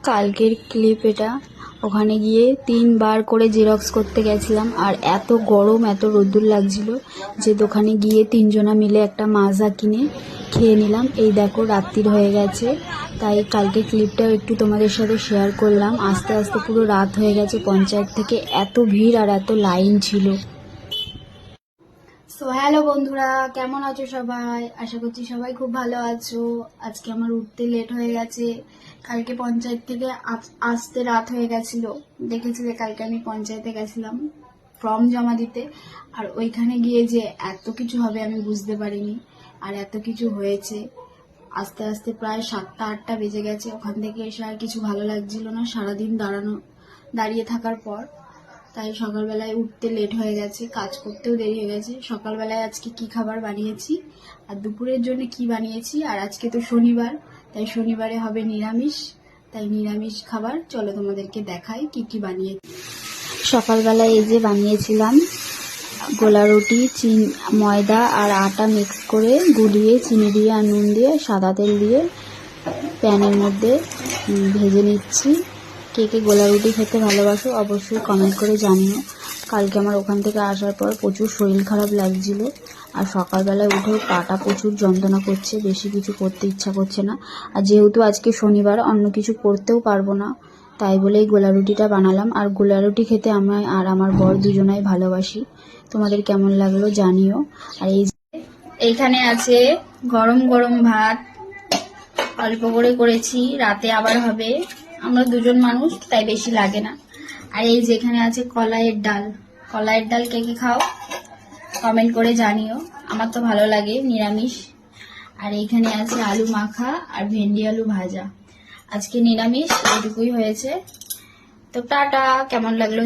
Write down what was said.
কালকের ক্লিপ এটা। ওখানে গিয়ে 3 বার করে জেরক্স করতে গেছিলাম, আর এত গরম এত রোদ্দুর লাগছিল যে দোকানে গিয়ে 3 জনা মিলে একটা মাজা কিনে খেয়ে নিলাম। এই দেখো রাত্রির হয়ে গেছে, তাই কালকে ক্লিপটাও একটু তোমাদের সাথে শেয়ার করলাম। আস্তে আস্তে পুরো রাত হয়ে গেছে, পঞ্চায়েত থেকে এত ভিড় আর এত লাইন ছিল। সো হ্যালো বন্ধুরা, কেমন আছো সবাই? আশা করছি সবাই খুব ভালো আছো। আজকে আমার উঠতে লেট হয়ে গেছে, কালকে পঞ্চায়েত থেকে আসতে রাত হয়ে গেছিল। দেখেছিলে কালকে আমি পঞ্চায়েতে গেছিলাম ফর্ম জমা দিতে, আর ওইখানে গিয়ে যে এত কিছু হবে আমি বুঝতে পারিনি, আর এত কিছু হয়েছে। আস্তে আস্তে প্রায় 7টা 8টা বেজে গেছে। ওখান থেকে এসে আর কিছু ভালো লাগছিল না সারাদিন দাঁড়িয়ে থাকার পর। তাই সকালবেলায় উঠতে লেট হয়ে গেছে, কাজ করতেও দেরি হয়ে গেছে। সকালবেলায় আজকে কি খাবার বানিয়েছি আর দুপুরের জন্য কি বানিয়েছি, আর আজকে তো শনিবার, তাই শনিবারে হবে নিরামিষ। তাই নিরামিষ খাবার চলো তোমাদেরকে দেখাই কি কি বানিয়েছি। সকালবেলায় এই যে বানিয়েছিলাম গোলা রুটি, ময়দা আর আটা মিক্স করে গুলিয়ে চিনি দিয়ে আর নুন দিয়ে সাদা তেল দিয়ে প্যানের মধ্যে ভেজে নিচ্ছি। কে কে গোলা রুটি খেতে ভালোবাসো অবশ্যই কমেন্ট করে জানিও। কালকে আমার ওখান থেকে আসার পর প্রচুর শরীর খারাপ লাগছিল, আর সকালবেলায় উঠে পাটা প্রচুর যন্ত্রণা করছে, বেশি কিছু করতে ইচ্ছা করছে না। আর যেহেতু আজকে শনিবার অন্য কিছু করতেও পারবো না, তাই বলেই গোলা রুটিটা বানালাম। আর গোলা রুটি খেতে আমি আর আমার বর দুজনাই ভালোবাসি। তোমাদের কেমন লাগলো জানিও। আর এইখানে আছে গরম গরম ভাত, অল্প করে করেছি, রাতে আবার হবে। আমরা দুজন মানুষ তাই বেশি লাগে না। আর এই যেখানে আছে কলাইয়ের ডাল। কলাইয়ের ডাল কে কে খাও কমেন্ট করে জানিও, আমার তো ভালো লাগে নিরামিষ। আর এইখানে আছে আলু মাখা আর ভেন্ডি আলু ভাজা। আজকে নিরামিষ, এটুকুই হয়েছে। তো টাটা, কেমন লাগলো